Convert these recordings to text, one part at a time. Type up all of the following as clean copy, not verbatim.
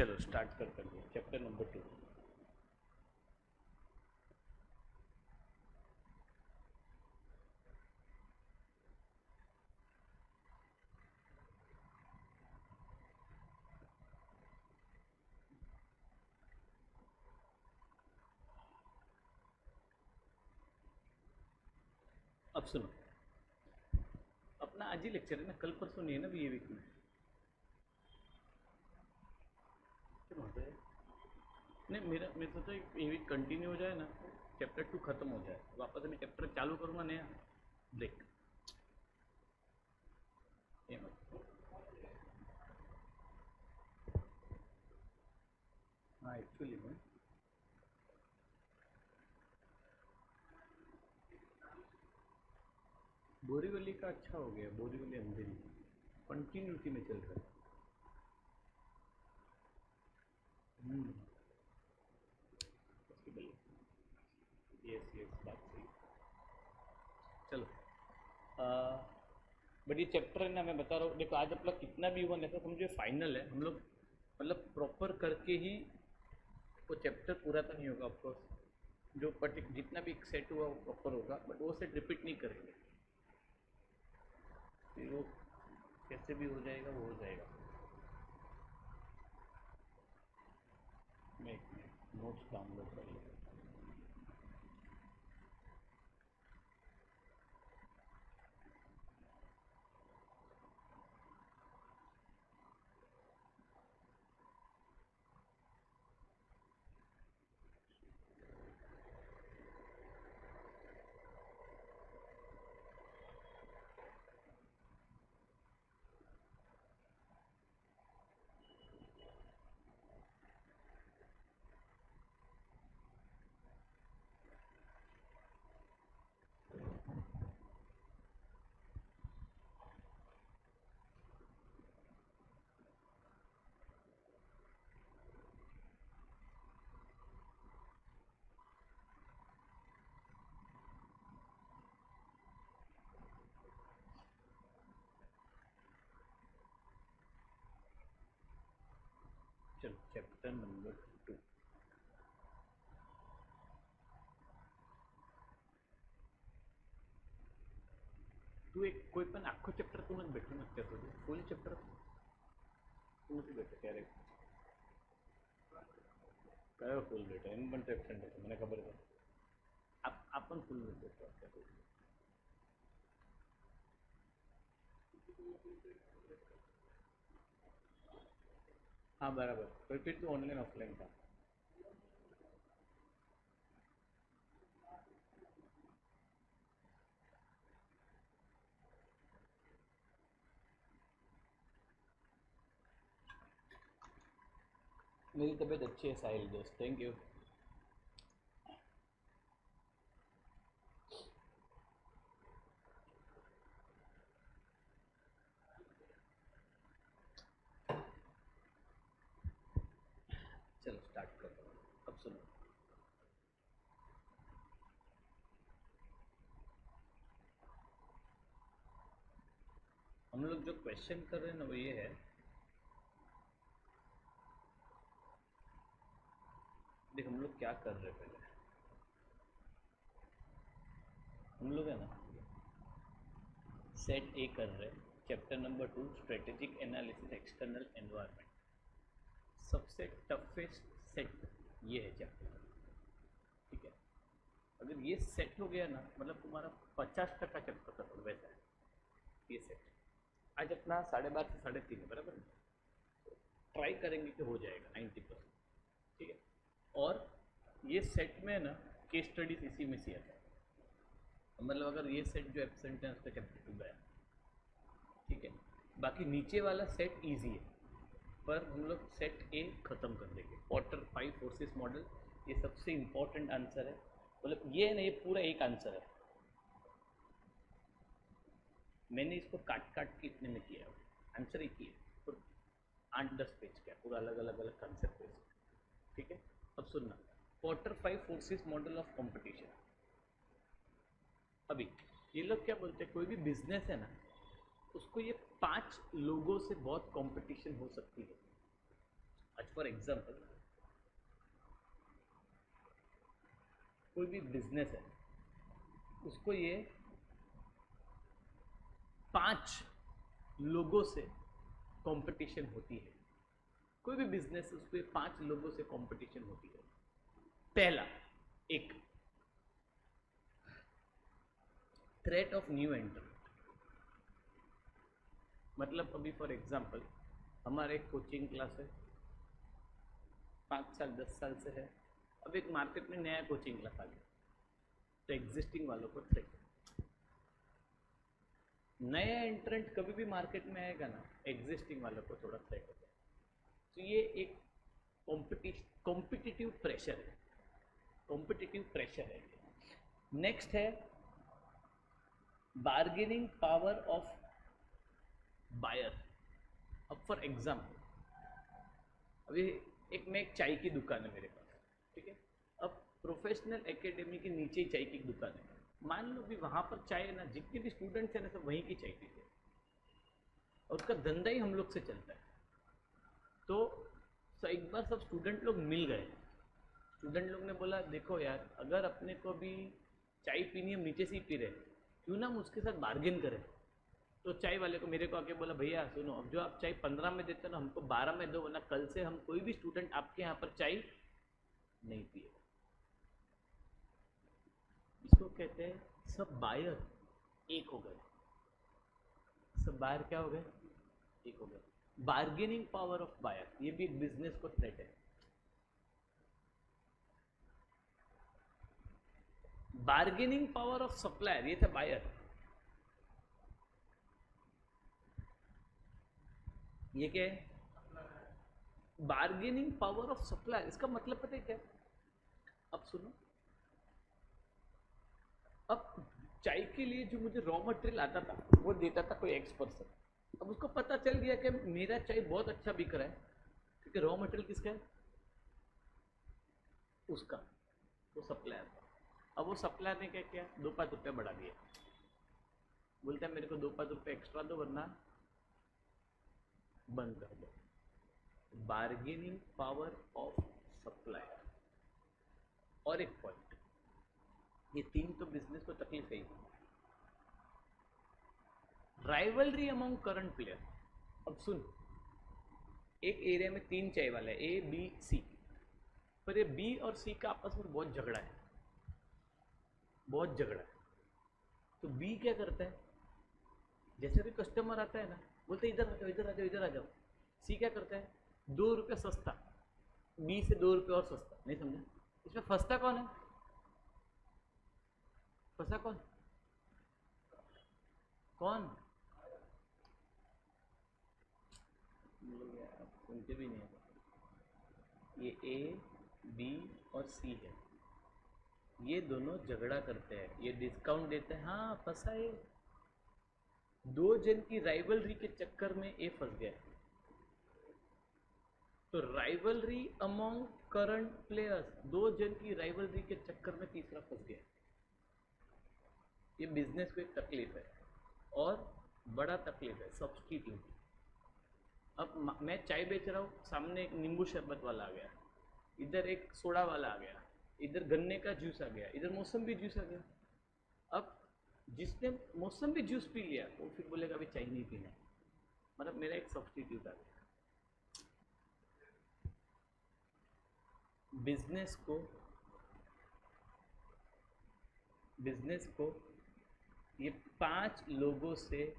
चलो स्टार्ट करते हैं चैप्टर नंबर 2। अब सुनो, अपना आज ही लेक्चर है ना, कल परसों नहीं है ना ये वीक में। क्यों होता है? नहीं, मेरा सोचा ये वीक कंटिन्यू हो जाए ना, चैप्टर 2 खत्म हो जाए, वापस मैं चैप्टर चालू करूँगा नया। ब्रेक। ये मत। हाँ एक्चुअली में बोरीवली का अच्छा हो गया, बोरीवली अंधेरी कंटिन्यूटी में चल रहा है। पॉसिबल। यस यस, बात सही। चलो, बट ये चैप्टर है ना, मैं बता रहा हूँ, देखो आज अपना कितना भी हुआ ऐसा समझो फाइनल है, हम लोग मतलब प्रॉपर करके ही वो चैप्टर पूरा तो नहीं होगा ऑफकोर्स, जो जितना भी एक सेट हुआ वो प्रॉपर होगा, बट वो सेट रिपीट नहीं करेंगे, फिर वो कैसे भी हो जाएगा वो हो जाएगा। मैं नोट्स डाउनलोड कर लूँगा। चलो चैप्टर नंबर 2। तू एक कोई पण आखो चैप्टर तू मत बैठो ना, फुल चैप्टर तू मत बैठो क्यारे कयो फुल बैठो एम पण एब्सेंट હતો મને ખબર છે। आप पण फुल बैठो અત્યારે। हाँ बराबर, तो फिर तू ऑनलाइन ऑफलाइन था। मेरी तबीयत अच्छी है साहिल दोस्त, थैंक यू। चलो स्टार्ट करते हैं, अब सुनो। हम लोग जो क्वेश्चन कर रहे हैं ना वो ये है, देख हम लोग क्या कर रहे हैं पहले, हम लोग है ना सेट ए कर रहे हैं, chapter number 2 strategic analysis external environment. सबसे टफेस्ट सेट ये है चैप्टर, ठीक है। अगर ये सेट हो गया ना, मतलब तुम्हारा 50% चैप्टर खत्म, वैसा है ये सेट। आज अपना 12:30 से 3:30 है बराबर, ट्राई करेंगे कि हो जाएगा 90%, ठीक है। और ये सेट में ना केस स्टडीज इसी में से आता है, मतलब अगर ये सेट जो एब्सेंट है उसका चैप्टर 2 गया, ठीक है। बाकी नीचे वाला सेट इजी है, पर हम लोग सेट ए खत्म कर देंगे। क्वार्टर 5 फोर्सेस मॉडल ये सबसे इम्पोर्टेंट आंसर है, मतलब ये है ना, ये पूरा एक आंसर है, मैंने इसको काट काट के इतने में किया, आंसर ही किया तो 8-10 पेज का पूरा, अलग अलग अलग कंसेप्ट पेज, ठीक है। अब सुनना, quarter 5 forces model of competition. अभी ये लोग क्या बोलते हैं, कोई भी बिजनेस है ना उसको ये 5 लोगों से बहुत कंपटीशन हो सकती है, आज फॉर एग्जाम्पल कोई भी बिजनेस है, उसको ये 5 लोगों से कंपटीशन होती है। कोई भी बिजनेस है उसको 5 लोगों से कंपटीशन होती है। पहला, एक थ्रेट ऑफ न्यू एंट्रेंट। मतलब अभी फॉर एग्जांपल हमारे एक कोचिंग क्लास है, 5 साल 10 साल से है। अब एक मार्केट में नया कोचिंग क्लास आ गया, तो एग्जिस्टिंग वालों को थ्रेट। नया एंट्रेंट कभी भी मार्केट में आएगा ना, एग्जिस्टिंग वालों को थोड़ा थ्रेट होता है। तो ये एक कॉम्पिटिटिव प्रेशर है, कॉम्पिटिटिव प्रेशर है। नेक्स्ट है बार्गेनिंग पावर ऑफ बायर। अब फॉर एग्जाम्पल अभी एक चाय की दुकान है मेरे पास, ठीक है। अब प्रोफेशनल एकेडमी के नीचे ही चाय की दुकान है। मान लो भी वहाँ पर चाय ना, जितने भी स्टूडेंट्स हैं ना सब वहीं की चाय पीते हैं और उसका धंधा ही हम लोग से चलता है। तो एक बार सब स्टूडेंट लोग मिल गए। स्टूडेंट लोग ने बोला देखो यार, अगर अपने को भी चाय पीनी हम नीचे से ही पी रहे, क्यों ना हम उसके साथ बार्गेन करें। तो चाय वाले को मेरे को आके बोला भैया सुनो, अब जो आप चाय 15 में देते हो ना, हमको 12 में दो, वरना कल से हम कोई भी स्टूडेंट आपके यहाँ पर चाय नहीं पिए। इसको कहते हैं सब बायर एक हो गए। सब बायर क्या हो गए? एक हो गए। बार्गेनिंग पावर ऑफ बायर, ये भी एक बिजनेस को थ्रेट है। बार्गेनिंग पावर ऑफ सप्लायर, ये था बायर। ये क्या है? Bargaining power of supplier. इसका मतलब पता है क्या? अब सुनो, अब चाय के लिए जो मुझे रॉ मटेरियल आता था वो देता था कोई एक्स पर्सन। अब उसको पता चल गया कि मेरा चाय बहुत अच्छा बिक रहा है, क्योंकि रॉ मटेरियल किसका है? उसका। वो सप्लायर था। अब वो सप्लायर ने क्या किया? 2-5 रुपये बढ़ा दिया। बोलता है मेरे को 2-5 रुपये एक्स्ट्रा दो, वरना बंद कर दो। Bargaining power of supplier. और एक पॉइंट, ये 3 तो बिजनेस को तकलीफ है। Rivalry among current player. अब सुन, एक एरिया में 3 चाय वाला है, ए बी सी, पर ये बी और सी का आपस में बहुत झगड़ा है, बहुत झगड़ा है। तो बी क्या करता है, जैसे भी कस्टमर आता है ना, बोलते इधर आ जाओ इधर आ जाओ इधर आ जाओ। सी क्या करता है, 2 रुपये सस्ता, बी से 2 रुपये और सस्ता। नहीं समझा? इसमें फंसता कौन है? फंसा कौन? कौन? सुनते भी नहीं है। ये ए बी और सी है, ये दोनों झगड़ा करते हैं, ये डिस्काउंट देते हैं। हाँ फंसा है। 2 जन की राइवलरी के चक्कर में ए फंस गया। तो राइवलरी अमंग करंट प्लेयर्स, 2 जन की राइवलरी के चक्कर में तीसरा फंस गया। ये बिजनेस को एक तकलीफ है, और बड़ा तकलीफ है सब्सटीट्यूट। अब मैं चाय बेच रहा हूँ, सामने एक नींबू शरबत वाला आ गया, इधर एक सोडा वाला आ गया, इधर गन्ने का जूस आ गया, इधर मौसमी जूस आ गया। अब जिसने मौसमी जूस पी लिया वो फिर बोलेगा अभी चाय नहीं पीना, मतलब मेरा एक सब्सटीट्यूट आ गया। बिजनेस को बिजनेस को ये 5 लोगों से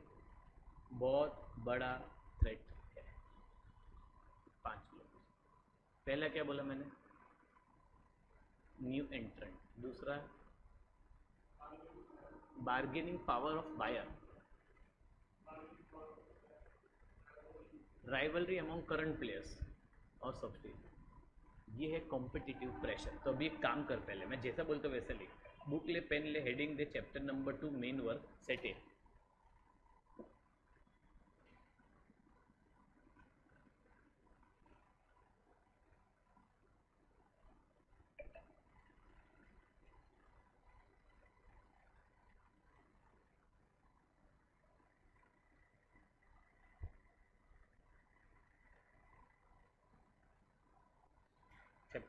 बहुत बड़ा थ्रेट है। 5 लोगों से। पहला क्या बोला मैंने? New entrant. दूसरा bargaining power of buyer, rivalry among current players, और सब्सिडी। ये है कॉम्पिटिटिव प्रेशर। तो अभी एक काम कर, पहले मैं जैसा बोलता हूँ वैसे लिख। बुक ले, पेन ले, हेडिंग दे, chapter number 2 main work set ए।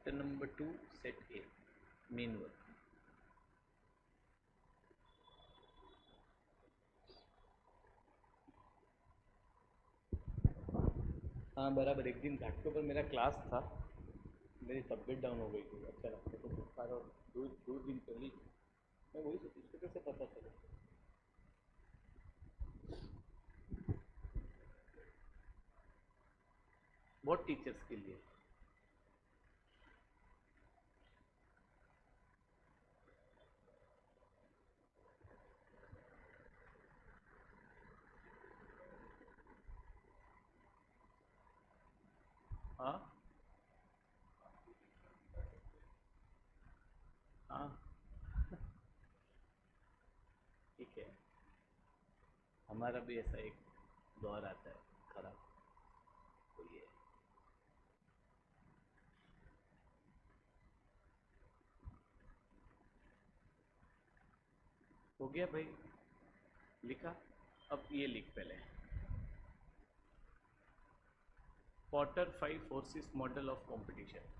चैप्टर नंबर 2 सेट ए मेन वर्क। हाँ बराबर, एक दिन घाटकों पर मेरा क्लास था, मेरी तबीयत डाउन हो गई थी, अच्छा लगता तो बुखार, और दो दो दिन पहले मैं वही सोची इसको कैसे पता चले। बहुत टीचर्स के लिए। हाँ हाँ ठीक है, हमारा भी ऐसा एक दौर आता है खराब, तो ये हो गया भाई, लिखा। अब ये लिख पहले, Potter 5 forces model of competition.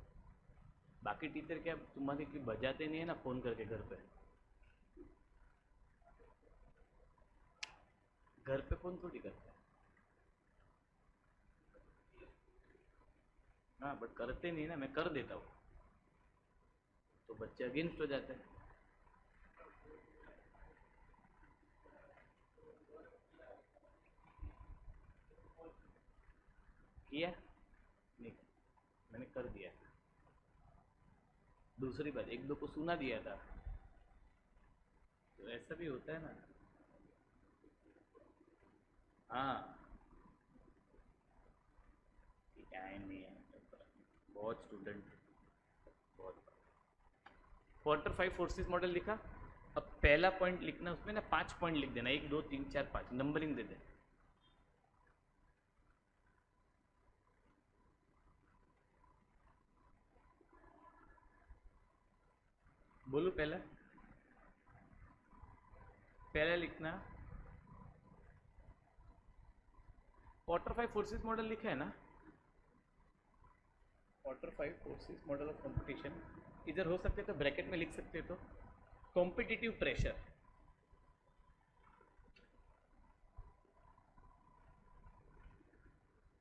बाकी टीचर क्या तुम्हारे की बजाते नहीं है ना फोन करके घर पे, घर पे फोन थोड़ी करते हैं। हाँ बट करते नहीं है ना, मैं कर देता हूँ तो बच्चे अगेंस्ट हो जाते हैं। किया नहीं, मैंने कर दिया। दूसरी बात, एक दो को सुना दिया था, तो ऐसा भी होता है ना। हाँ टाइम नहीं है, बहुत स्टूडेंट, बहुत। क्वार्टर 5 फोर्सेस मॉडल लिखा। अब पहला पॉइंट लिखना, उसमें ना 5 पॉइंट लिख देना, 1 2 3 4 5 नंबरिंग दे दे। बोलो पहला, पहला लिखना। क्वार्टर 5 फोर्सेस मॉडल लिखा है ना, quarter 5 forces model of competition, इधर हो सकते तो ब्रैकेट में लिख सकते तो कॉम्पिटिटिव प्रेशर,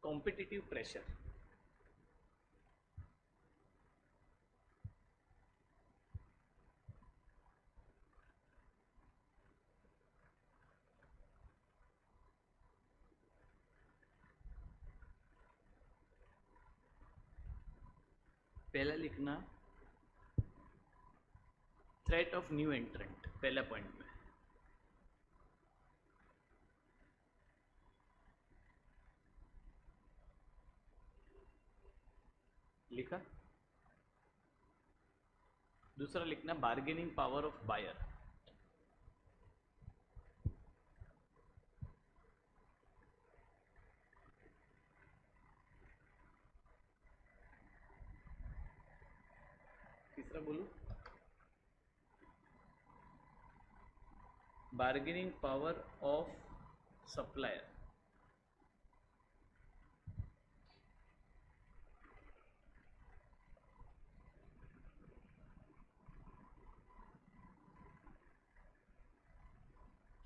कॉम्पिटिटिव प्रेशर। पहला लिखना, थ्रेट ऑफ न्यू एंट्रेंट, पहला पॉइंट में। लिखा। दूसरा लिखना, बार्गेनिंग पावर ऑफ बायर। तीसरा बोलूं, बार्गेनिंग पावर ऑफ सप्लायर।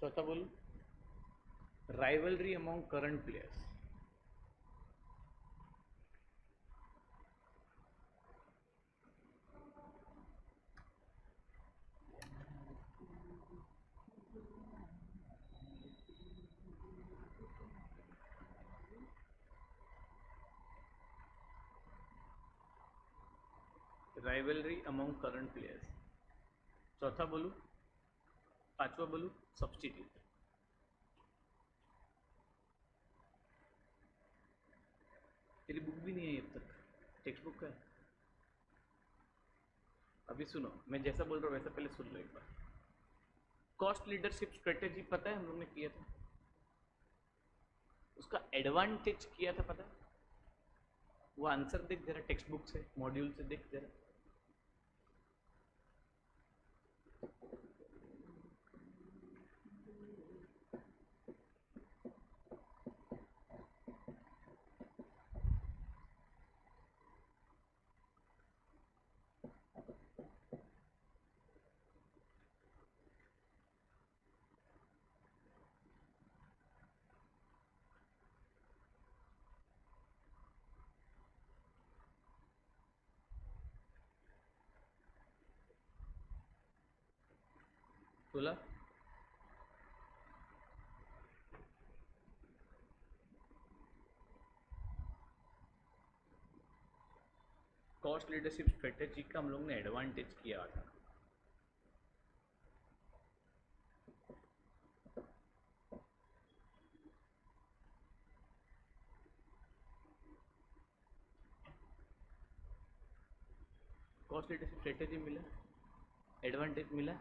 चौथा बोलूं, rivalry among current players. Rivalry among current players. चौथा बोलूं, पांचवा बोलूं, सब्सटीट्यूट। तेरी बुक भी नहीं है अब तक, टेक्स्ट बुक का है। अभी सुनो, मैं जैसा बोल रहा हूँ वैसा पहले सुन लो एक बार। कॉस्ट लीडरशिप स्ट्रेटेजी पता है हम लोग ने किया था, उसका एडवांटेज किया था पता है। वो आंसर देख जरा, टेक्स्ट बुक से मॉड्यूल से देख जरा। बोला कॉस्ट लीडरशिप स्ट्रेटेजी का हम लोग ने एडवांटेज किया था। कॉस्ट लीडरशिप स्ट्रेटेजी मिला, एडवांटेज मिला,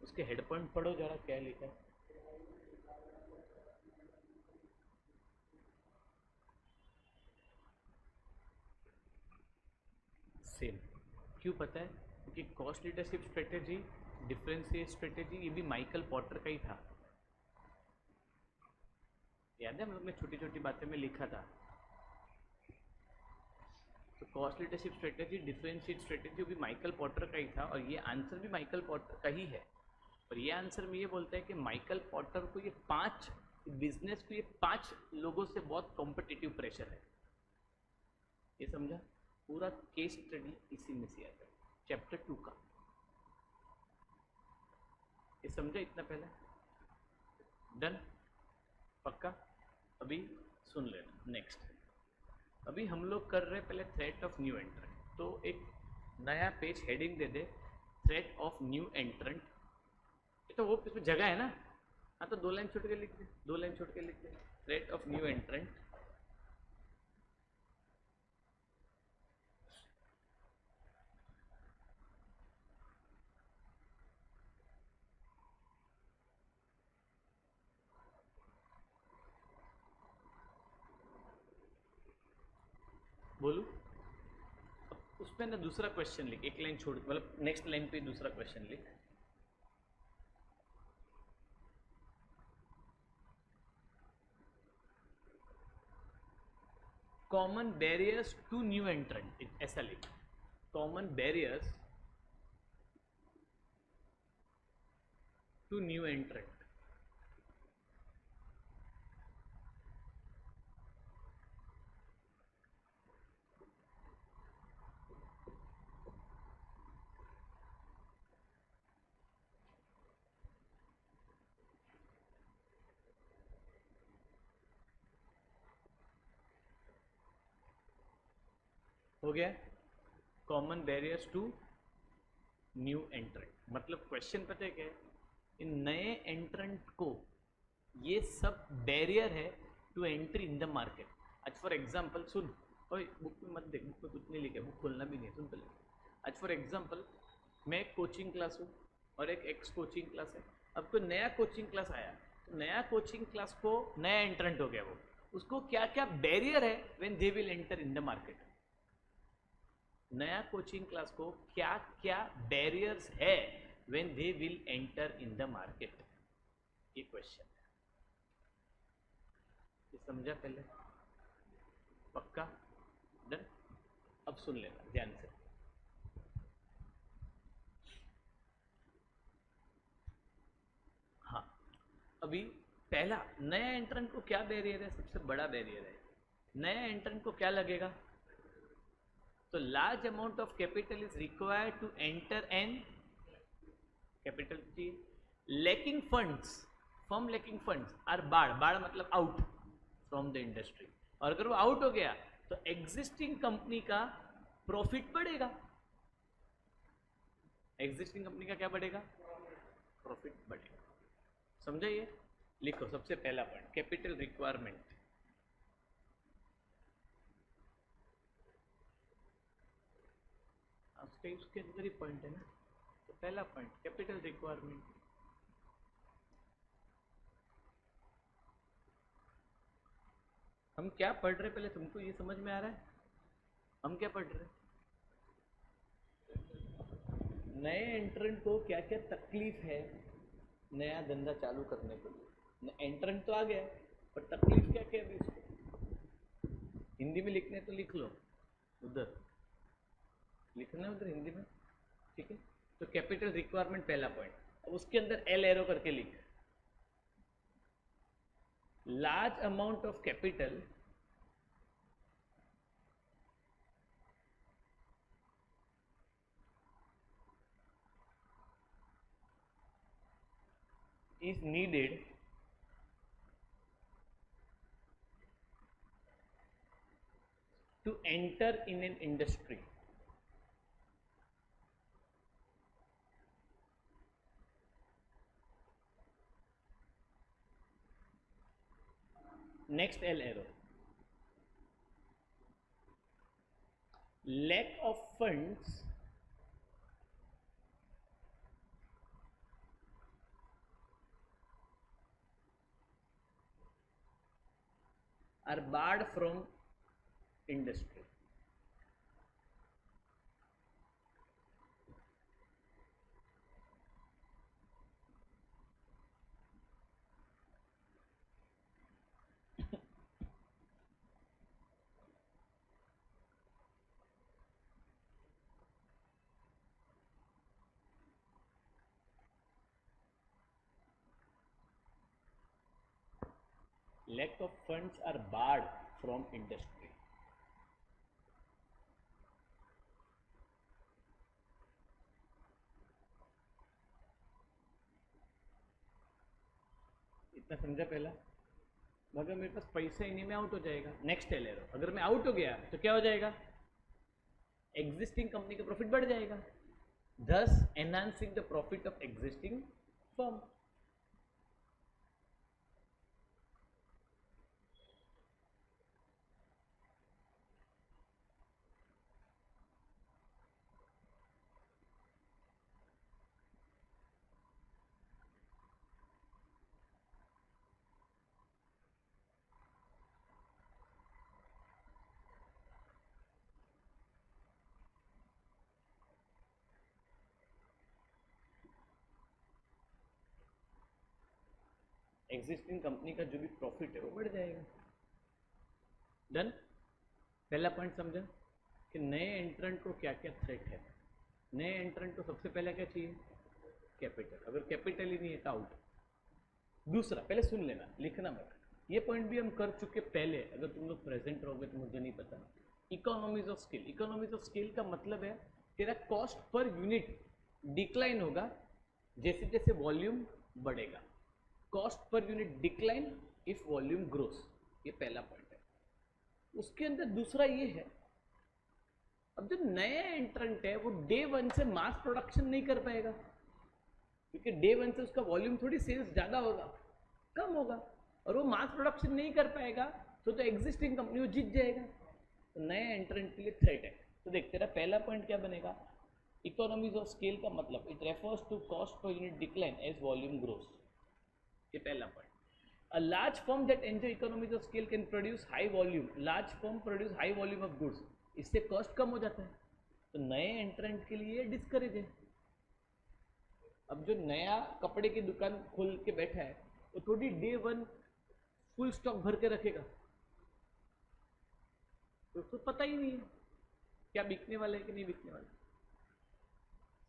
उसके हेड पॉइंट पढ़ो जरा क्या लिखा है। सेम क्यों पता है? क्योंकि cost leadership strategy, differentiate strategy, ये भी माइकल पॉटर का ही था। याद है हम लोग ने छोटी छोटी बातें में लिखा था। तो cost leadership strategy, differentiate strategy भी माइकल पॉटर का ही था, और ये आंसर भी माइकल पॉटर का ही है। और ये आंसर में ये बोलता है कि माइकल पॉटर को ये 5 बिजनेस को, ये 5 लोगों से बहुत कॉम्पिटिटिव प्रेशर है। ये समझा? पूरा केस स्टडी इसी में से आता है, चैप्टर 2 का। ये समझा इतना पहले? डन? पक्का? अभी सुन लेना नेक्स्ट। अभी हम लोग कर रहे हैं पहले थ्रेट ऑफ न्यू एंट्रेंट। तो एक नया page heading they they, threat of new एंट्रेंट। ये तो वो इसमें जगह है ना। हाँ तो 2 लाइन छोड़ के लिख दे, 2 लाइन छोड़ के लिख दे, थ्रेट ऑफ न्यू एंट्रेंट। बोलू? उसमें ना दूसरा क्वेश्चन लिख, एक लाइन छोड़, मतलब नेक्स्ट लाइन पे दूसरा क्वेश्चन लिख। Common barriers to new entrant, ऐसा लिख। Common barriers to new entrant. हो गया? Common barriers to new entrant मतलब क्वेश्चन पता है क्या है? इन नए एंट्रेंट को ये सब बैरियर है to entry in the market. आज फॉर एग्जांपल सुन, ओए बुक में मत देख, बुक में कुछ नहीं लिखा, बुक खोलना भी नहीं है, सुन पहले। आज फॉर एग्जांपल मैं एक कोचिंग क्लास हूँ और एक एक्स कोचिंग क्लास है। अब कोई नया कोचिंग क्लास आया, तो नया कोचिंग क्लास को नया एंट्रेंट हो गया, वो उसको क्या क्या बैरियर है when they will enter in the market. नया कोचिंग क्लास को क्या क्या बैरियर्स है when they will enter in the market, ये क्वेश्चन है। ये समझा पहले? पक्का? डन? अब सुन लेना ध्यान से। हाँ, अभी पहला, नया एंट्रेंट को क्या बैरियर है? सबसे बड़ा बैरियर है। नया एंट्रेंट को क्या लगेगा? तो large amount of capital is required to enter an capital चाहिए। Lacking funds, firm lacking funds are barred, barred मतलब आउट फ्रॉम द इंडस्ट्री। और अगर वो आउट हो गया तो एग्जिस्टिंग कंपनी का प्रॉफिट बढ़ेगा। एग्जिस्टिंग कंपनी का क्या बढ़ेगा? प्रॉफिट बढ़ेगा। समझा? ये लिखो सबसे पहला पॉइंट, कैपिटल रिक्वायरमेंट। उसके अंदर ही पॉइंट है ना। तो पहला पॉइंट कैपिटल रिक्वायरमेंट। हम क्या पढ़ रहे पहले तुमको ये समझ में आ रहा है? हम क्या पढ़ रहे? नए एंट्रेंट को क्या क्या तकलीफ है नया धंधा चालू करने के लिए। एंट्रेंट तो आ गया, पर तकलीफ क्या क्या है इसको? हिंदी में लिखने तो लिख लो, उधर लिखना है, उधर हिंदी में, ठीक है। तो कैपिटल रिक्वायरमेंट पहला पॉइंट। अब उसके अंदर एल एरो करके लिख, large amount of capital is needed to enter in an industry. Next L arrow. Lack of funds are barred from industry. Lack of funds are barred from industry. इतना समझा पहला? अगर मेरे पास पैसा ही नहीं, मैं आउट हो जाएगा. नेक्स्ट ले लो. अगर मैं आउट हो गया तो क्या हो जाएगा? एग्जिस्टिंग कंपनी का प्रॉफिट बढ़ जाएगा, thus enhancing the profit of existing firm. Existing company का जो भी प्रॉफिट है वो बढ़ जाएगा. डन. पहला पॉइंट समझा कि नए एंट्रेंट को क्या क्या थ्रेट है. नए एंट्रेंट को सबसे पहले क्या चाहिए? कैपिटल. अगर कैपिटल ही नहीं है तो आउट. दूसरा, पहले सुन लेना, लिखना मत. ये पॉइंट भी हम कर चुके पहले. अगर तुम लोग प्रेजेंट रहोगे तो मुझे नहीं पता. Economies of scale. Economies of scale का मतलब है तेरा कॉस्ट पर यूनिट डिक्लाइन होगा जैसे जैसे वॉल्यूम बढ़ेगा. Cost per unit decline if volume grows. ये पहला पॉइंट है. उसके अंदर दूसरा ये है, अब जो नया एंट्रेंट है वो डे वन से मास प्रोडक्शन नहीं कर पाएगा, क्योंकि डे वन से उसका वॉल्यूम थोड़ी सेल्स ज्यादा होगा, कम होगा, और वो मास प्रोडक्शन नहीं कर पाएगा तो एग्जिस्टिंग कंपनी वो जीत जाएगा. तो नए एंट्रेंट के लिए थ्रेट है. तो देख, तेरा पहला पॉइंट क्या बनेगा? इकोनॉमीज ऑफ स्केल का मतलब it refers to cost per unit decline as volume grows. ये पहला point. A large firm that enjoy economies of scale can produce high volume. Large firm produce high volume of goods. इससे cost कम हो जाता है. तो नए entrant के लिए डिस्करेज है. अब जो नया कपड़े की दुकान खोल के बैठा है वो थोड़ी डे वन फुल स्टॉक भर के रखेगा, तो उसको पता ही नहीं है क्या बिकने वाला है कि नहीं बिकने वाला.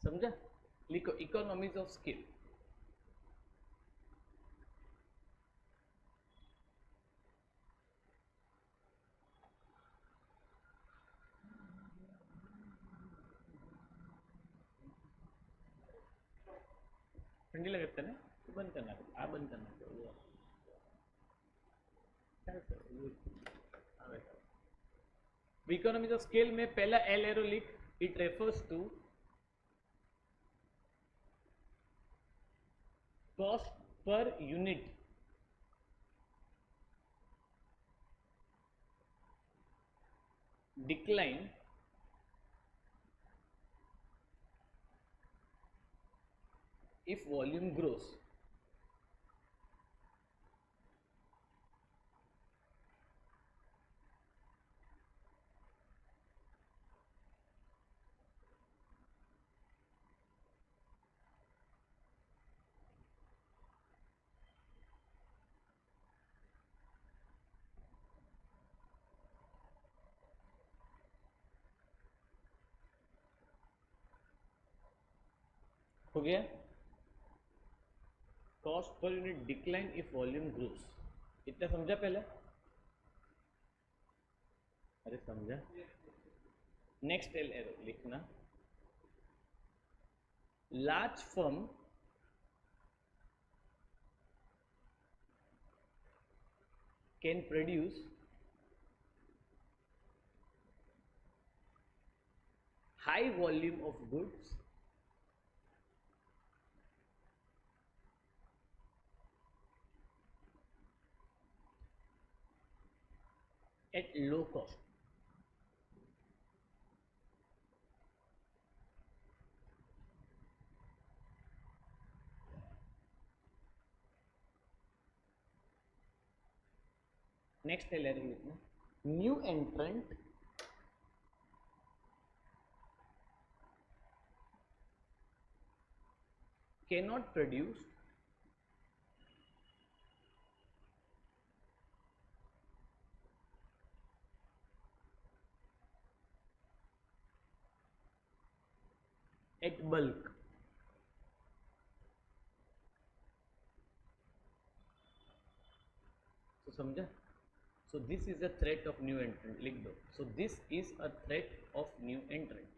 समझा? लिखो इकोनॉमीज ऑफ स्केल. ठंडी लगता है ना, तो बंद करना. आप बंद करना. इकोनॉमीज ऑफ स्केल में पहला एल एरो लिख. It refers to cost per unit decline if volume grows. हो गया? Cost per unit decline if volume grows. इतना समझा पहले? अरे समझा? नेक्स्ट एल एरो लिखना. Large firm can produce high volume of goods at low cost. Next है letter लिखना, new entrant cannot produce at bulk. तो समझा? So this is a threat of new entrant, लिख दो. So this is a threat of new entrant.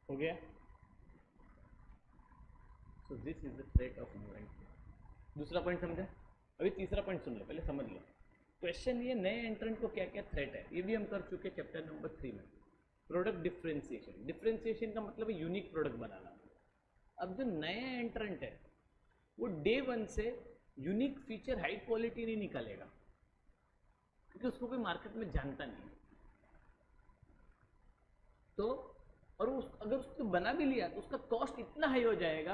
हो गया? So this is the threat of new entrant. दूसरा point समझे? अभी तीसरा पॉइंट सुन लो, पहले समझ लो. क्वेश्चन ये नए एंट्रेंट को क्या क्या थ्रेट है, ये भी हम कर चुके चैप्टर नंबर 3 में. प्रोडक्ट डिफ्रेंसिएशन, डिफ्रेंसिएशन का मतलब है यूनिक प्रोडक्ट बनाना. अब जो नया एंट्रेंट है वो डे वन से यूनिक फीचर हाई क्वालिटी नहीं निकालेगा, क्योंकि उसको कोई मार्केट में जानता नहीं. तो और अगर उसको बना भी लिया तो उसका कॉस्ट इतना हाई हो जाएगा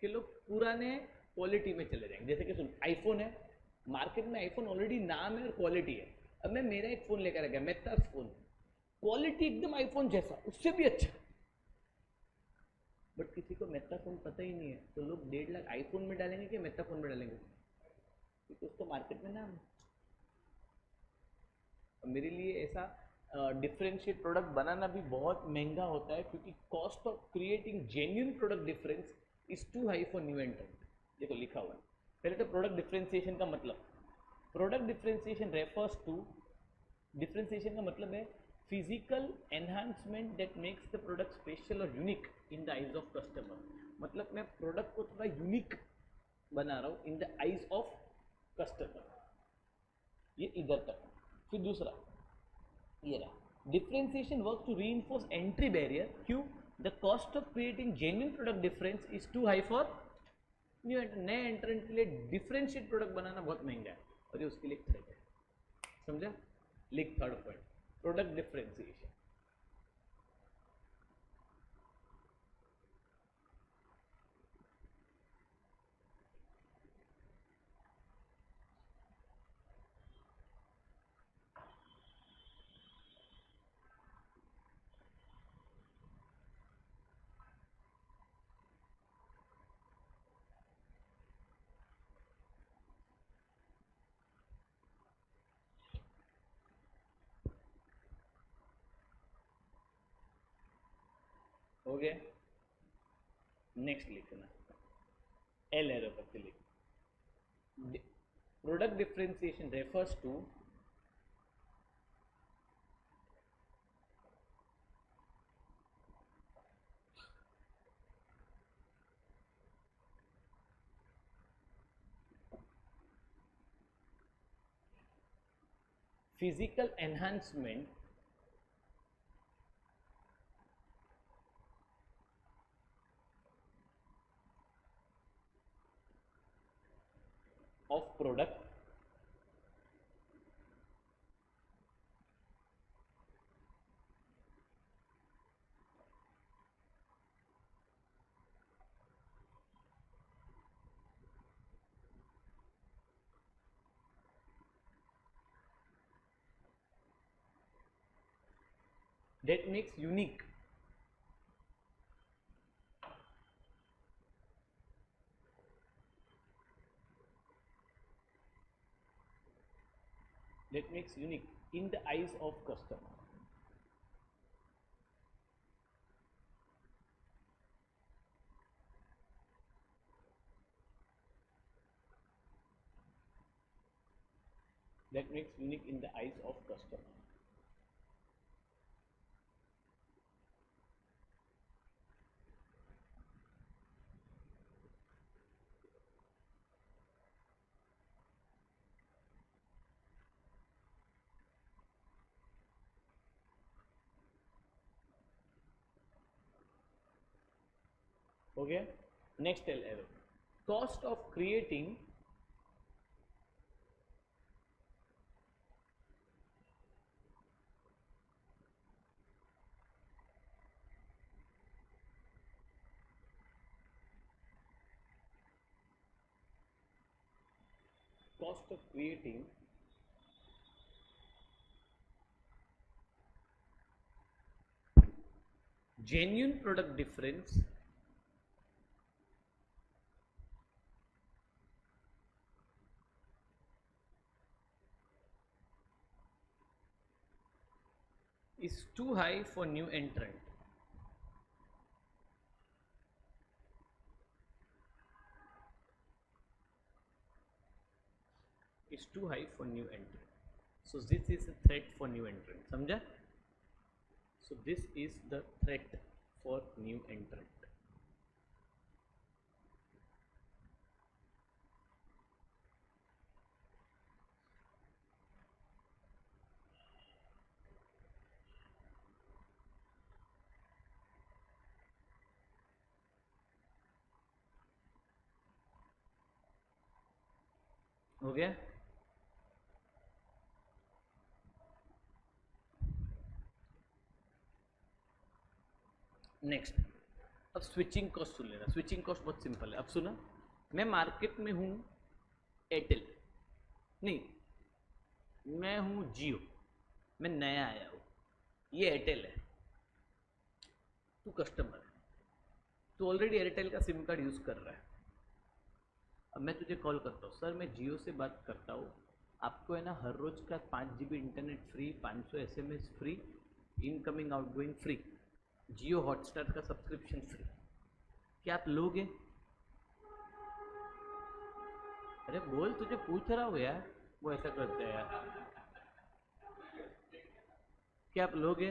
कि लोग पुराने क्वालिटी में चले जाएंगे. जैसे कि सुन, आईफोन है मार्केट में, आईफोन ऑलरेडी नाम है और क्वालिटी है. अब मैं मेरा एक फ़ोन लेकर आ गया, मेथर्स फोन, क्वालिटी एकदम आईफोन जैसा, उससे भी अच्छा, बट किसी को मेथा फोन पता ही नहीं है, तो लोग 1.5 लाख आईफोन में डालेंगे कि मेथा फोन में डालेंगे, क्योंकि उसको मार्केट में नाम है. मेरे लिए ऐसा डिफरेंशिएट प्रोडक्ट बनाना भी बहुत महंगा होता है, क्योंकि cost of creating genuine product difference is too high for new entrant. देखो लिखा हुआ है पहले तो प्रोडक्ट डिफरेंशिएशन का मतलब. Product differentiation refers to, differentiation का मतलब है physical enhancement that makes the product special और unique in the eyes of customer. मतलब मैं प्रोडक्ट को थोड़ा यूनिक बना रहा हूँ in the eyes of customer. ये इधर तक. फिर दूसरा ये रहा, differentiation work to reinforce entry barrier. क्यों? The cost of creating genuine product difference is too high for new entrant. नए एंट्रेंट के लिए डिफरेंशिएट प्रोडक्ट बनाना बहुत महंगा है, और ये उसके लिए थ्रेट है. समझा? लिख थर्ड पॉइंट, प्रोडक्ट डिफरेंशिएशन. हो गया? नेक्स्ट लिखना, एल एरो करके लिख. Product differentiation refers to physical enhancement of product that makes unique. That makes unique in the eyes of customer. That makes unique in the eyes of customer. Okay, next error. Cost of creating cost of creating genuine product difference is too high for new entrant. Is too high for new entrant. So this is a threat for new entrant. समझा? So this is the threat for new entrant. हो गया? Next, अब switching cost सुन लेना. Switching cost बहुत simple है. अब सुना, मैं मार्केट में हूँ एयरटेल, नहीं मैं हूँ जियो, मैं नया आया हूँ, ये एयरटेल है, तू कस्टमर है, तू ऑलरेडी एयरटेल का सिम कार्ड यूज़ कर रहा है. अब मैं तुझे कॉल करता हूँ, सर मैं जियो से बात करता हूँ, आपको है ना हर रोज़ का 5 GB internet free, 500 SMS free, incoming outgoing free, Jio Hotstar का सब्सक्रिप्शन फ्री, क्या आप लोगे? अरे बोल, तुझे पूछ रहा हूँ यार. वो ऐसा करते हैं यार, क्या आप लोगे?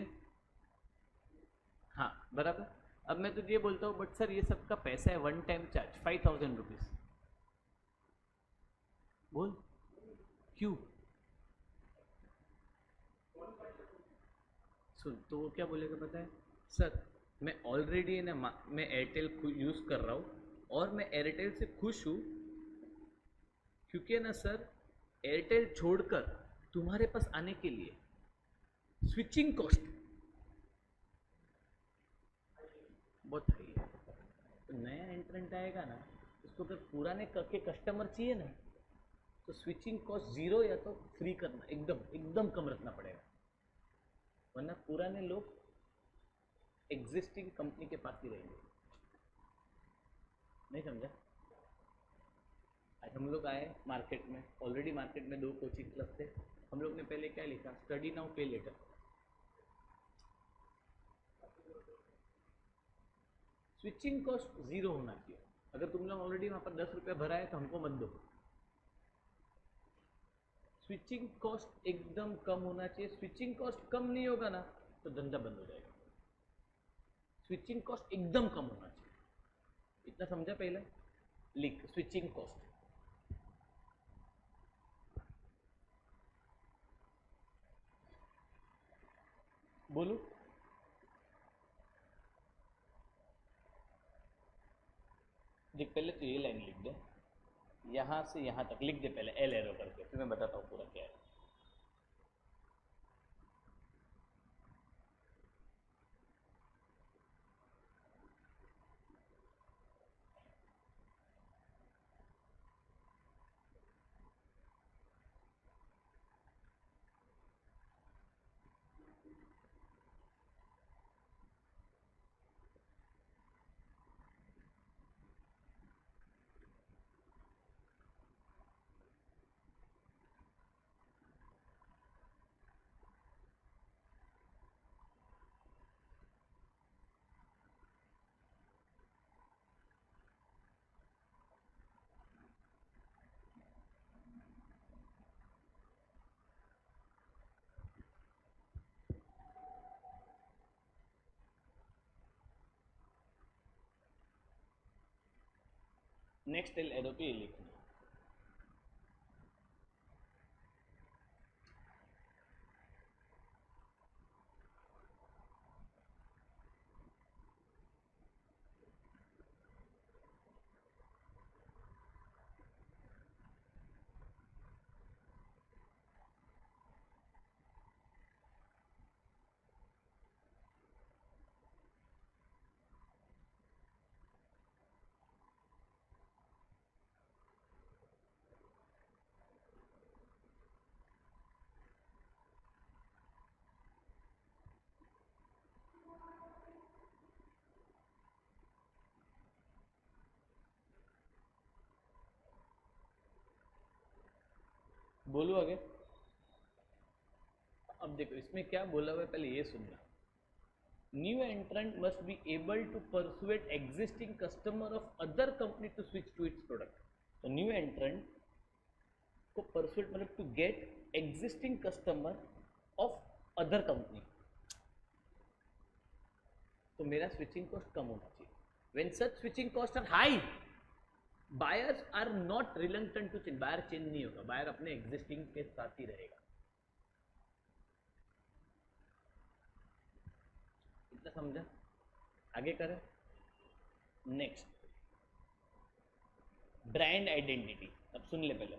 हाँ बराबर. अब मैं तुझे ये बोलता हूँ, बट सर ये सबका पैसा है, वन टाइम चार्ज 5000 रुपीज़. बोल क्यों? सुन तो वो क्या बोलेगा पता है, सर मैं ऑलरेडी ना मैं एयरटेल यूज़ कर रहा हूँ और मैं एयरटेल से खुश हूँ, क्योंकि ना सर एयरटेल छोड़कर तुम्हारे पास आने के लिए स्विचिंग कॉस्ट बहुत हाई है. तो नया एंट्रेंट आएगा ना, उसको अगर पुराने के कस्टमर चाहिए ना, तो स्विचिंग कॉस्ट जीरो या तो फ्री करना, एकदम एकदम कम रखना पड़ेगा, वरना पुराने लोग एग्जिस्टिंग कंपनी के पास ही रहेंगे. नहीं समझा? आज हम लोग आए मार्केट में, ऑलरेडी मार्केट में 2 कोचिंग क्लब थे. हम लोग ने पहले क्या लिखा, स्टडी नाउ पे लेटर. स्विचिंग कॉस्ट जीरो होना चाहिए. अगर तुम लोग ऑलरेडी वहाँ पर 10 रुपये भरा है तो हमको मत दो. स्विचिंग कॉस्ट एकदम कम होना चाहिए. स्विचिंग कॉस्ट कम नहीं होगा ना तो धंधा बंद हो जाएगा. स्विचिंग कॉस्ट एकदम कम होना चाहिए. इतना समझा? पहले लिख स्विचिंग कॉस्ट. बोलो. देख पहले तो ये लाइन लिख दे, यहाँ से यहाँ तक लिख दे पहले एल एरो करके, फिर मैं बताता हूँ पूरा क्या है. नेक्स्ट एरो पे ये लिखना। बोलो आगे। अब देखो इसमें क्या बोला हुआ है, पहले ये सुनना। New entrant must be able to persuade existing customer of other company to switch to its product. तो न्यू एंट्रेंट को परसुएट मतलब to get existing customer of other company. तो मेरा स्विचिंग कॉस्ट कम होना चाहिए। When such switching cost are high, buyers are not reluctant to change. Buyer change नहीं होगा, बायर अपने एग्जिस्टिंग के साथ ही रहेगा। इतना समझा? आगे करें। Next, brand identity. अब सुन ले पहले,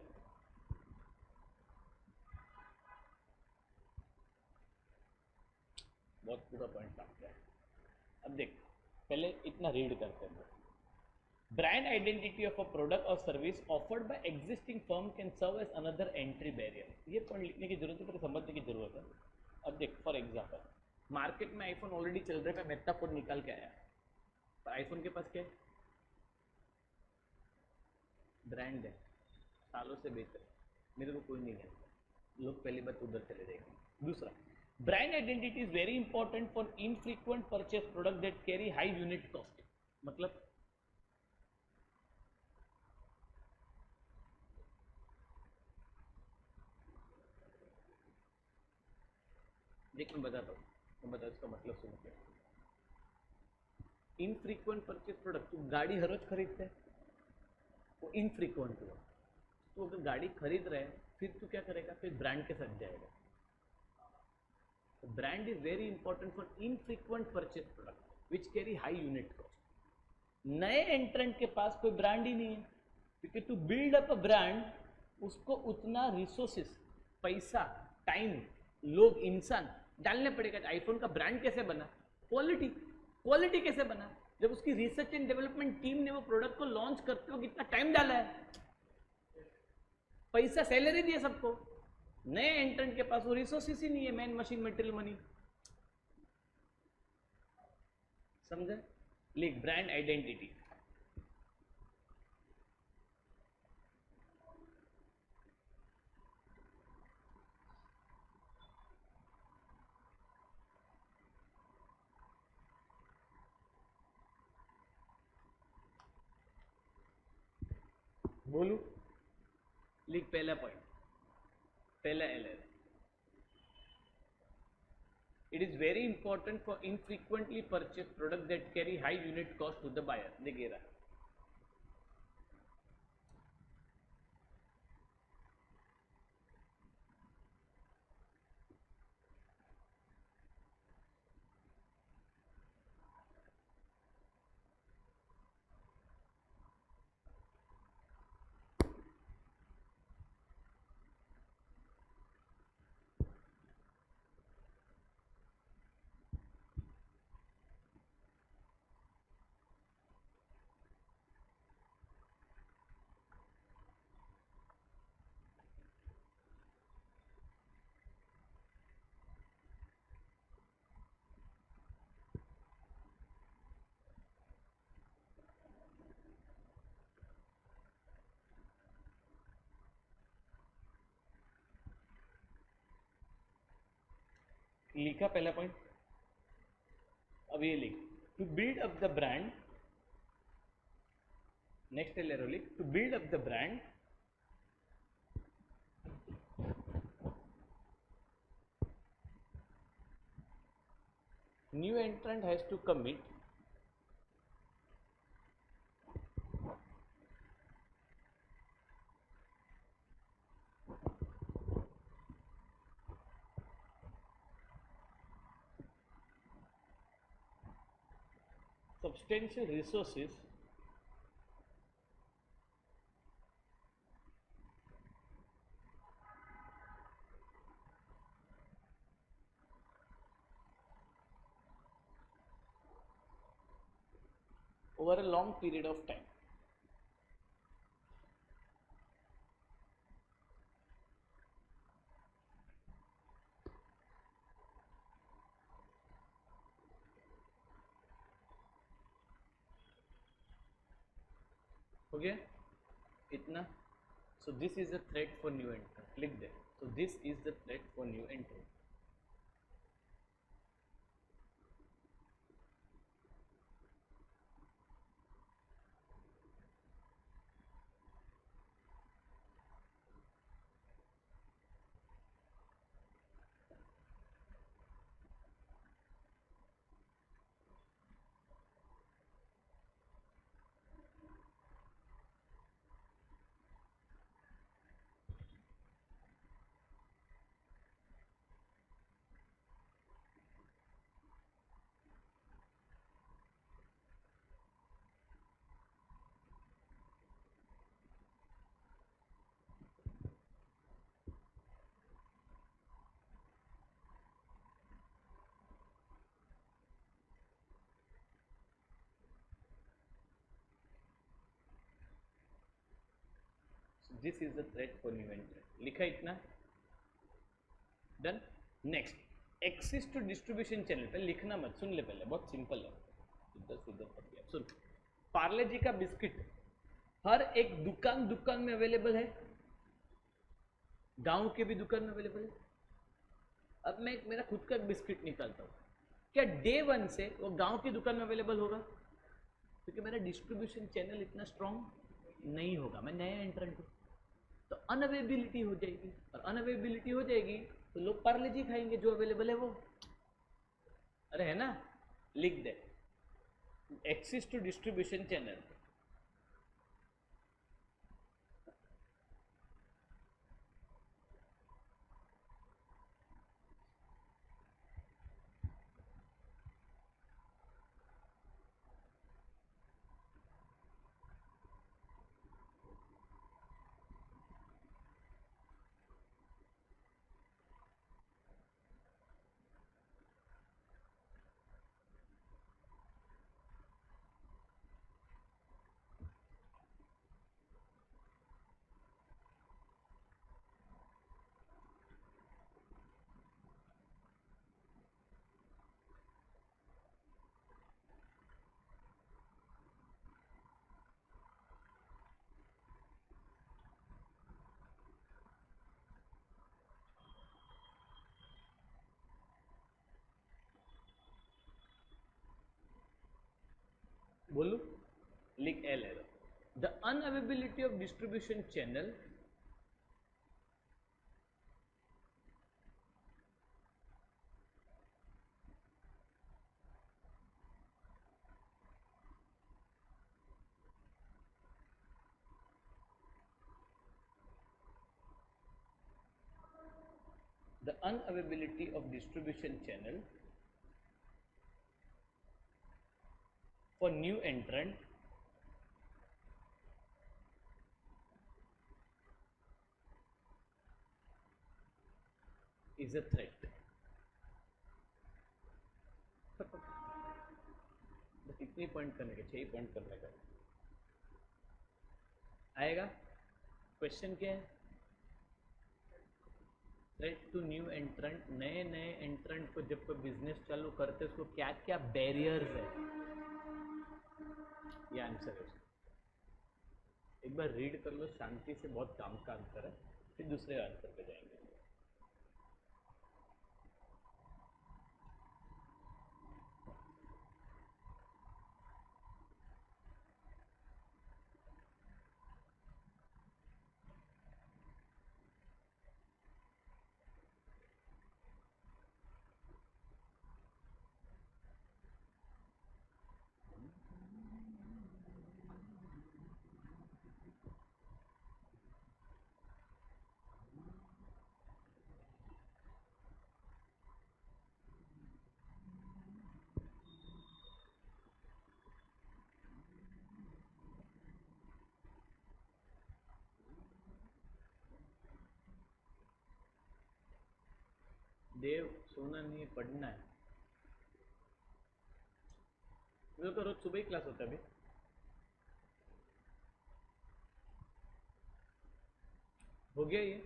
बहुत पूरा पॉइंट काट है। अब देख, पहले इतना रीड करते हैं। Brand identity of a product और service offered by existing firm can serve as another entry barrier. ये पॉइंट लिखने की जरूरत है, पर समझने की जरूरत है। अब देख, फॉर एग्जांपल मार्केट में आईफोन ऑलरेडी चल रहे हैं, मैं मेटा फोन निकाल के आया, पर आईफोन के पास क्या है? ब्रांड है, सालों से बेहतर, मेरे को कोई नहीं जानता, लोग पहली बात उधर चले जाएंगे। दूसरा, brand identity is very important for infrequent purchase product that carry high unit cost. मतलब देख, मैं बताता हूँ, मैं बता इसका मतलब सुन के। इनफ्रीक्वेंट परचेस प्रोडक्ट, तू गाड़ी हर रोज खरीदते है, वो इनफ्रीक्वेंट हुआ। तो अगर गाड़ी खरीद रहे हैं, फिर तू क्या करेगा? फिर ब्रांड के साथ जाएगा। Brand is very important for infrequent purchase product which carry high unit cost. नए एंट्रेंट के पास कोई ब्रांड ही नहीं है, क्योंकि to build up a brand उसको उतना रिसोर्सेस, पैसा, टाइम, लोग, इंसान डालने पड़ेगा। आईफोन का ब्रांड कैसे बना? क्वालिटी। क्वालिटी कैसे बना? जब उसकी रिसर्च एंड डेवलपमेंट टीम ने वो प्रोडक्ट को लॉन्च करते हो कितना टाइम डाला है, पैसा, सैलरी दी है सबको। नए एंट्रेंट के पास वो रिसोर्सेस ही नहीं है, मैन, मशीन, मटेरियल, मनी। समझे? लिख, ब्रांड आइडेंटिटी। बोलू, लिख पहला पॉइंट, पहला एल है, it is very important for infrequently purchased product that carry high unit cost to the buyer। देखिए रहा, लिखा पहला पॉइंट। अब ये लिख, to build up the brand. Next एल लिख, to build up the brand new entrant has to commit substantial resources over a long period of time. हो गया इतना. So this is a threat for new entrant. लिख दे. So this is the threat for new entrant. This is the threat for new entrant. लिखा इतना. Done. Next access to distribution channel. पे लिखना मत, सुन ले पहले, बहुत सिंपल है. इधर से इधर तक गया. सुन. पार्ले जी का बिस्किट हर एक दुकान दुकान में अवेलेबल है. गांव के भी दुकान में अवेलेबल है. अब मैं मेरा खुद का बिस्किट निकालता हूँ, क्या डे वन से वो गांव की दुकान में अवेलेबल होगा? क्योंकि मेरा डिस्ट्रीब्यूशन चैनल इतना स्ट्रांग नहीं होगा. मैं नया एंट्रेंट हूँ, तो अनअवेबिलिटी हो जाएगी. और अनअवेबिलिटी हो जाएगी तो लोग पार्ले जी खाएंगे जो अवेलेबल है वो. अरे है ना. लिख दे. Access to distribution channel. बोलू. लिख एल है. The unavailability of distribution channel the unavailability of distribution channel for new entrant is a threat. बस इतनी पॉइंट करने के, 6 पॉइंट करने का आएगा. क्वेश्चन क्या है? Threat to new entrant. नए नए एंट्रेंट को जब कोई बिजनेस चालू करते उसको क्या क्या बैरियर्स है, ये आंसर है. एक बार रीड कर लो शांति से, बहुत काम का आंसर है. फिर दूसरे आंसर पे जाएंगे. देव सोना नहीं है, पढ़ना है। मेरे को रोज सुबह ही क्लास होता है अभी। हो गया ये।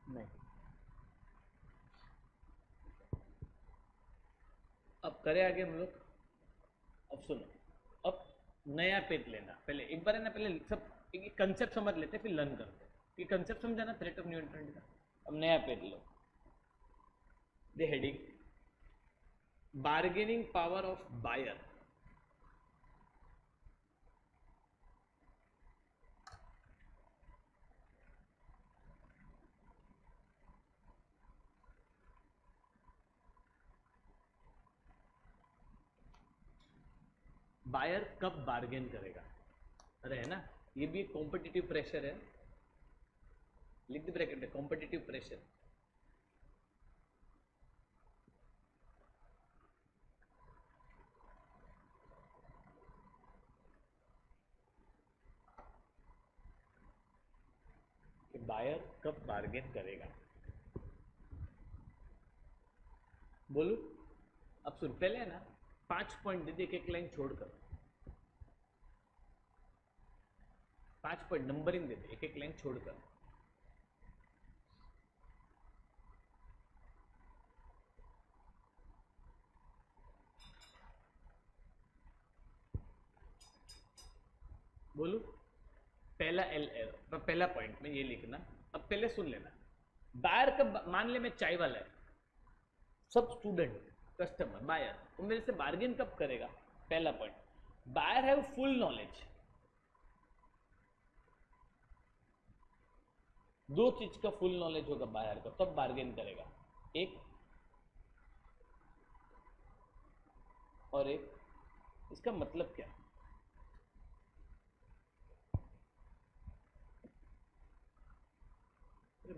नहीं, अब करें आगे हम लोग। अब सुनो, अब नया पेज लेना। पहले एक बार है ना, पहले सब एक कंसेप्ट समझ लेते फिर लर्न करते। ये कंसेप्ट समझा ना थ्रेट ऑफ न्यू एंट्रेंट का। अब नया पेज लो। दे heading bargaining power of buyer. Buyer कब बार्गेन करेगा? अरे है ना, ये भी एक कॉम्पिटिटिव प्रेशर है। लिख द ब्रैकेट में कॉम्पिटिटिव प्रेशर। कि बायर कब बार्गेन करेगा। बोलू? अब सुन, पहले है ना 5 पॉइंट दे दे, एक लाइन छोड़कर। 5 पॉइंट नंबरिंग दे दे, एक लाइन छोड़कर। बोलू? पहला पहला पॉइंट में ये लिखना। अब पहले सुन लेना। बायर कब, मान ले मैं चाय वाला है, सब स्टूडेंट, कस्टमर, बायर, वो मेरे से बार्गेन कब करेगा? पहला point, buyer have full knowledge. दो चीज का फुल नॉलेज होगा बायर को, तब बार्गेन करेगा। एक, और एक, इसका मतलब क्या?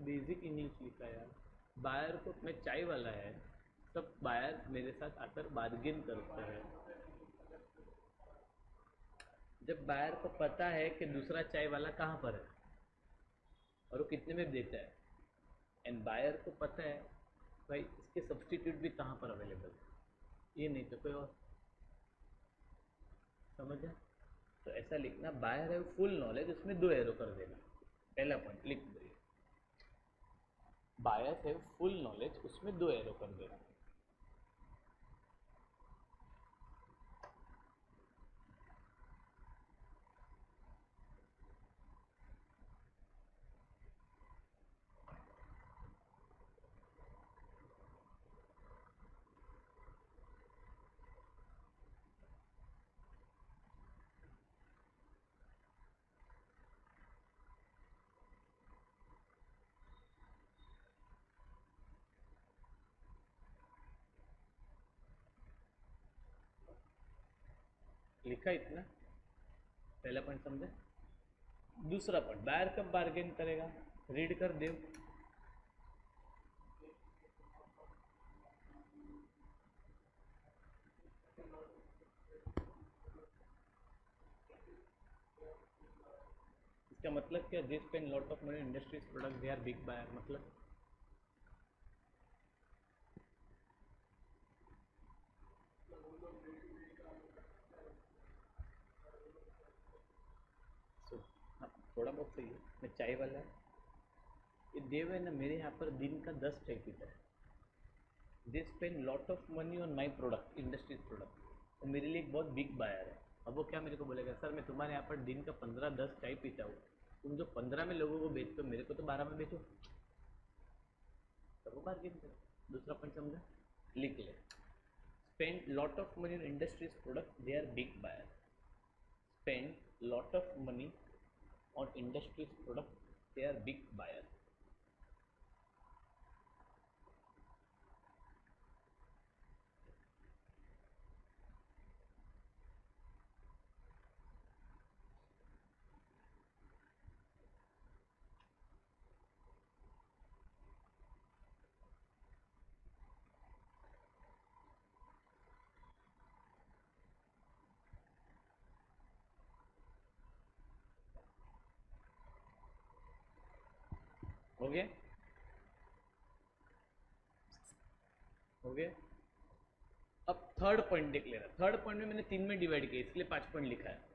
बेसिक इंग्लिश लिखा यार। बायर को, मैं चाय वाला है, सब बायर मेरे साथ आकर बार्गेन करते हैं। जब बायर को पता है कि दूसरा चाय वाला कहाँ पर है और वो कितने में देता है, एंड बायर को पता है भाई इसके सब्सटीट्यूट भी कहाँ पर अवेलेबल है, ये नहीं तो कोई और। समझा? तो ऐसा लिखना, बायर है फुल नॉलेज, उसमें 2 एरो कर देना। पहला पॉइंट लिख दो, बायर है फुल नॉलेज, उसमें 2 एरो कर देना। लिखा इतना? पहला पॉइंट समझे? दूसरा पॉइंट, बायर कब बार्गेन करेगा, रीड कर दे। इसका मतलब क्या? They spend lot of money industries product, they are big buyer. मतलब so, हाँ, थोड़ा बहुत सही है। मैं चाय वाला है, ये देव है ना, मेरे यहाँ पर दिन का 10 चाय पीता है। दे spend lot of money on my product, industries product, वो मेरे लिए एक बहुत बिग बायर है। अब वो क्या मेरे को बोलेगा, सर मैं तुम्हारे यहाँ पर दिन का 15-10 चाय पीता हूँ, तुम जो 15 में लोगों को बेचते हो, मेरे को तो 12 में बेचो। तब वो बार्गेन करो। दूसरा पॉइंट समझा? लिख ले, spend lot of money on industries product, they are big buyer. Spend lot of money on industries product, they are big buyer. हो गया? हो गया? अब थर्ड पॉइंट देख लेना। थर्ड पॉइंट में मैंने 3 में डिवाइड किया, इसलिए 5 पॉइंट लिखा है।